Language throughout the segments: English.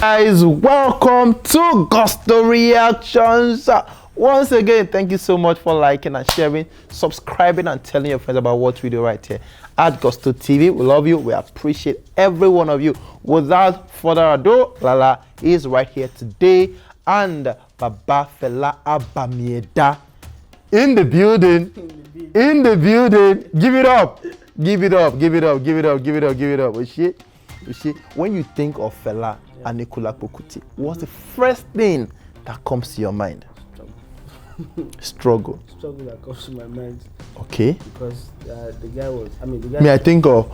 Guys, welcome to Gusto Reactions. Once again, thank you so much for liking and sharing, subscribing, and telling your friends about what we do right here at Gusto TV. We love you. We appreciate every one of you. Without further ado, Lala is right here today, and Baba Fela Abamieda in the building. In the building. Give it up. Give it up. Give it up. Give it up. Give it up. Give it up. You see, when you think of Fela and Kuti, what's the first thing that comes to your mind? Struggle. Struggle that comes to my mind. Okay. Because the guy was, the guy. Me, I think of.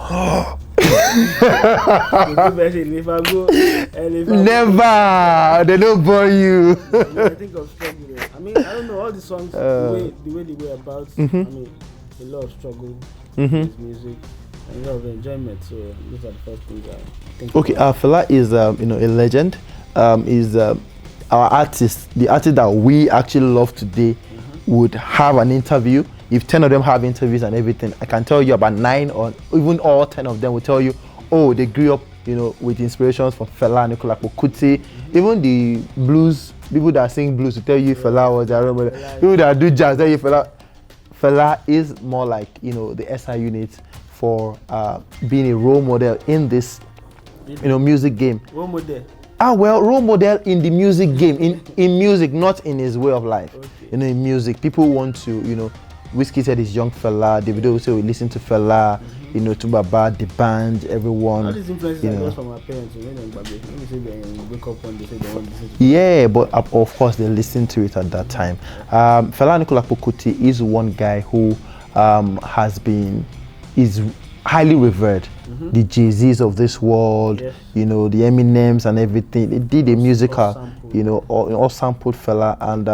Never. They don't bore you. I think of struggle. I don't know all the songs. The way they were about. A lot of struggle. His music. And a lot of enjoyment. So those are the first things I think. Okay. Fela is a legend. Is our artist, the artist that we actually love today, would have an interview. If 10 of them have interviews and everything, I can tell you about 9 or even all 10 of them will tell you, oh, they grew up, with inspirations from Fela and Kuti. Even the blues, people that sing blues will tell you Fela was their role model. People that do jazz tell you Fela. Fela is more like, the SI unit for being a role model in this, music game. Role model. Well, role model in the music game, in music, not in his way of life. Okay. In music, people want to, Whiskey said he's young Fela, Davido will say we listen to Fela, to Baba, the band, everyone. All these influences are just from our parents. When they say they wake up one, they say they want to listen to Yeah, but of course they listen to it at that time. Fela Kuti is one guy who is highly revered. The Jay-Z's of this world, yes. The Eminems and everything. They did a musical, all sampled Fela, and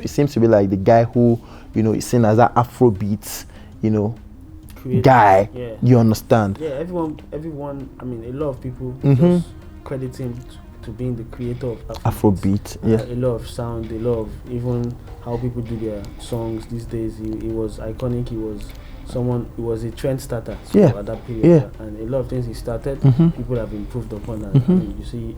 it seems to be like the guy who, is seen as that Afrobeat, guy. Yeah. You understand? Yeah, everyone. A lot of people just credit him to being the creator of Afrobeat. Yeah. A lot of sound, a lot of even how people do their songs these days. He was iconic. He was a trend starter at that period. Yeah. And a lot of things he started, people have improved upon that.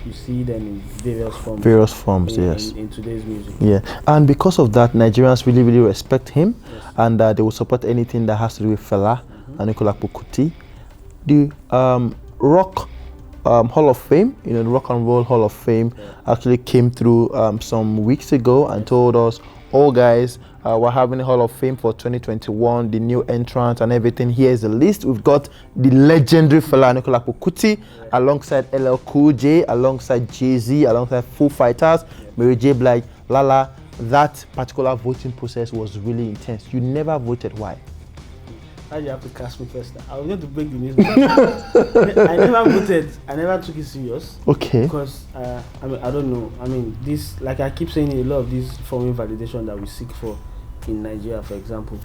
You see them in various forms. Yes. In today's music. Yeah. And because of that, Nigerians really, really respect him, and they will support anything that has to do with Fela and Kuti. The Rock Hall of Fame, the Rock and Roll Hall of Fame, actually came through some weeks ago and told us, oh guys, we're having a Hall of Fame for 2021, the new entrants and everything. Here's the list. We've got the legendary Fela Kuti, alongside LL Cool J, alongside Jay-Z, alongside Foo Fighters, Mary J. Blige, Lala. That particular voting process was really intense. You never voted. Why? How do you have to cast me first? I was going to break the news. I never voted. I never took it serious. Okay. Because, I don't know. This, like I keep saying, a lot of these foreign validation that we seek for in Nigeria, for example,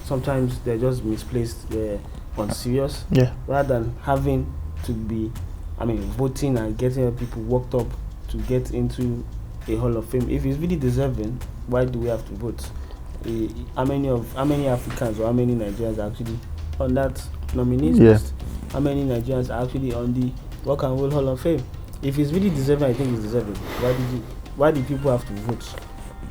sometimes they're just misplaced, they're unserious. Yeah. Rather than having to be, voting and getting people worked up to get into a Hall of Fame. If it's really deserving, why do we have to vote? How many Africans or how many Nigerians are actually on that nominees list? How many Nigerians are actually on the Rock and Roll Hall of Fame? If it's really deserving, I think it's deserving. Why did people have to vote?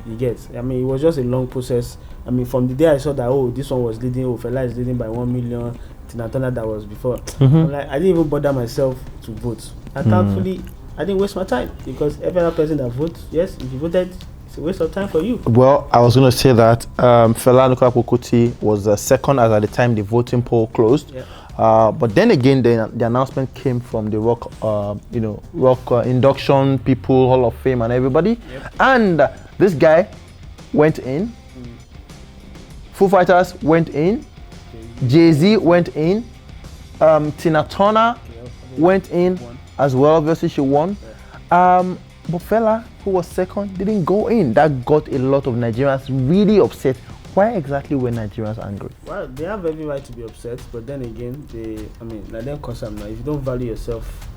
You get? It was just a long process. From the day I saw that, this one was leading, Fela is leading by 1 million, Tina Turner that was before. I'm like, I didn't even bother myself to vote. And thankfully, I didn't waste my time, because every other person that votes, yes, if you voted, it's a waste of time for you. Well, I was going to say that Fela Kuti was second as at the time the voting poll closed. Yeah. But then again, the announcement came from the Rock, Rock induction people, Hall of Fame, and everybody. Yep. And this guy went in. Foo Fighters went in. Jay-Z went in. Tina Turner went in as well. Obviously, she won. But Fela, who was second, didn't go in. That got a lot of Nigerians really upset. Why exactly were Nigerians angry? Well, they have every right to be upset, but then again, like them concern now. If you don't value yourself,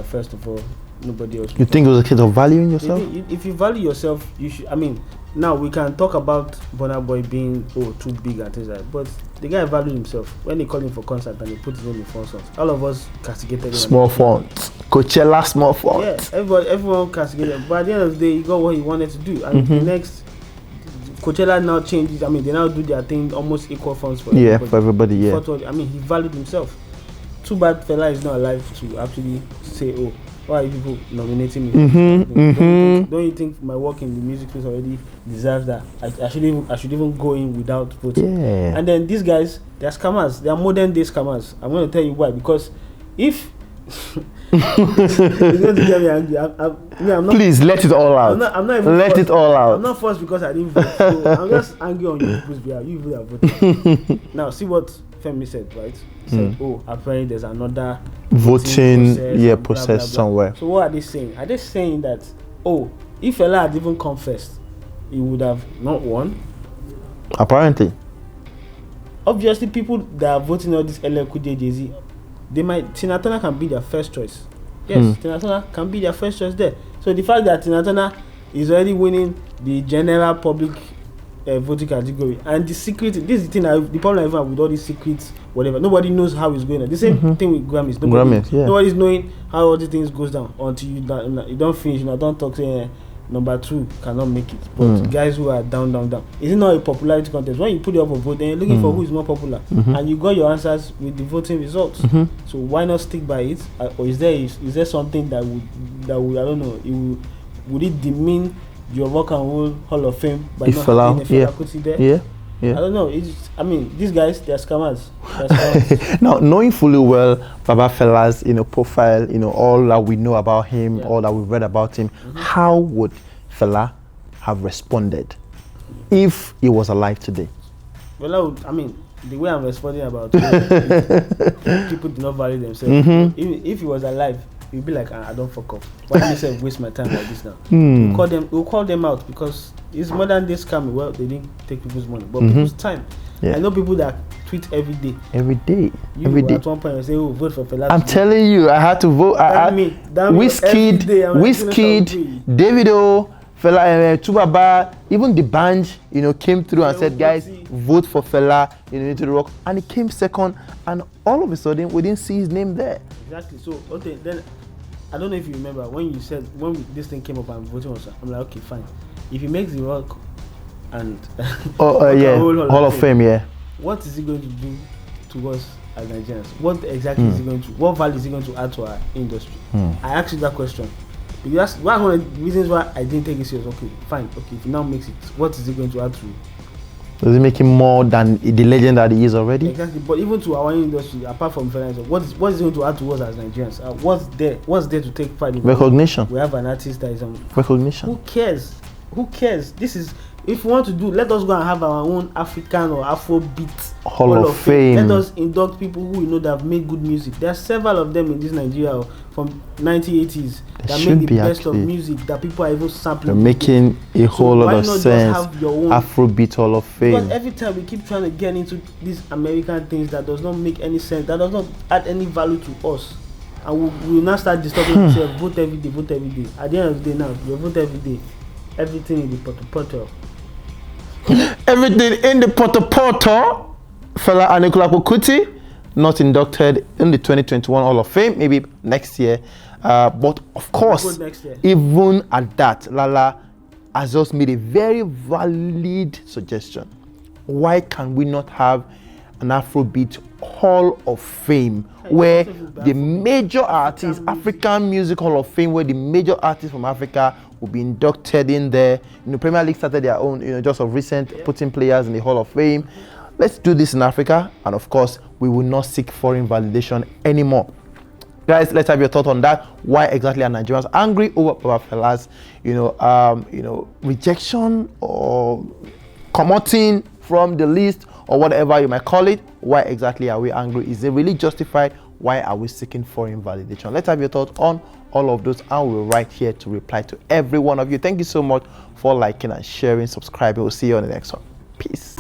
first of all, nobody else. You think it was a case of valuing yourself? If you value yourself, you should. I mean, now we can talk about Burna Boy being too big and things like that, but the guy valued himself. When they called him for concert and he put his name in 4 songs, all of us castigated him. Small font. Coachella, small font. Yeah, everyone castigated. But at the end of the day, he got what he wanted to do. And the next, Coachella now changes. I mean, they now do their thing almost equal funds for everybody. For everybody, yeah. I mean, he valued himself. Too bad Fela is not alive to actually say, oh, why are you people nominating me? Don't you think my work in the music space already deserves that? I should even go in without voting. Yeah. And then these guys, they're scammers. They are modern day scammers. I'm going to tell you why. Because if it's going to get me angry. I'm not. Please let it all out. I'm not even let forced. it all out. I'm not forced because I didn't vote. So I'm just angry on you people's behalf. You people have voted. Now see what Femi said, right? He said, apparently there's another voting process blah, blah, blah. somewhere. So what are they saying? Are they saying that, if Fela had even confessed, he would have not won? Apparently. Obviously, people that are voting all this LL Cool J, Jay-Z, they might, Tina Turner can be their first choice. Yes, Tina Turner can be their first choice there. So the fact that Tina Turner is already winning the general public voting category, and the secret, this is the thing, the problem I have with all these secrets, whatever, nobody knows how it's going on. The same thing with Grammys. Nobody's knowing how all these things goes down until you don't finish, don't talk, say number 2 cannot make it. But guys who are down. Is it not a popularity contest? When you put it up for vote, then you're looking for who is more popular, and you got your answers with the voting results. So why not stick by it? Or is there something that would I don't know, would it demean your Rock and Roll Hall of Fame by not having a Fela Kuti there? Yeah. I don't know. These guys, they're scammers. Now, knowing fully well Baba Fela's, profile, all that we know about him, all that we've read about him, how would Fela have responded if he was alive today? Well, the way I'm responding about it, people do not value themselves. If he was alive, he'd be like, I don't fuck up. Why do you say waste my time like this now? We'll call them out because it's modern day scamming. Well, they didn't take people's money, but people's time. I know people that tweet every day. Every day. At one point, I say, vote for Fela. I'm telling you, I had to vote. Whiskey, Davido, Fela, Tubaba, even the band, came through and said, guys, vote for Fela, into the Rock, and he came second, and all of a sudden, we didn't see his name there. Exactly. So, then, I don't know if you remember when you said, this thing came up and voting was, I'm like, okay, fine. If he makes the Rock and Hall of Fame, what is he going to do to us as Nigerians? What exactly is he going to? What value is he going to add to our industry? I asked you that question because that's one of the reasons why I didn't take it serious. Okay, fine. Okay, if he now makes it, what is he going to add to? Does it make him more than the legend that he is already? Exactly. But even to our industry, apart from finance, what is he going to add to us as Nigerians? What's there to take pride in? Recognition. We have an artist that is recognition. Who cares? This is, if we want to do, let us go and have our own African or Afrobeat Hall of Fame. Let us induct people who that have made good music. There are several of them in this Nigeria from 1980s that make the best of music that people are even sampling. They're making a whole lot of sense. Afrobeat Hall of Fame. Because every time we keep trying to get into these American things that does not make any sense, that does not add any value to us, and we will now start disturbing ourselves. Vote every day. At the end of the day, now you vote every day. Everything in the portal. Everything in the portal. Fela and Kuti not inducted in the 2021 Hall of Fame. Maybe next year. But of course, even at that, Lala has just made a very valid suggestion. Why can we not have an Afrobeat Hall of Fame where the major artists, African Music Hall of Fame, where the major artists from Africa will be inducted in there? Premier League started their own, just of recent, putting players in the Hall of Fame. Let's do this in Africa, and of course, we will not seek foreign validation anymore. Guys, let's have your thought on that. Why exactly are Nigerians angry over Baba Fela's, rejection or commuting from the list or whatever you might call it? Why exactly are we angry? Is it really justified? Why are we seeking foreign validation? Let's have your thoughts on all of those, and we're right here to reply to every one of you. Thank you so much for liking and sharing, subscribing. We'll see you on the next one. Peace.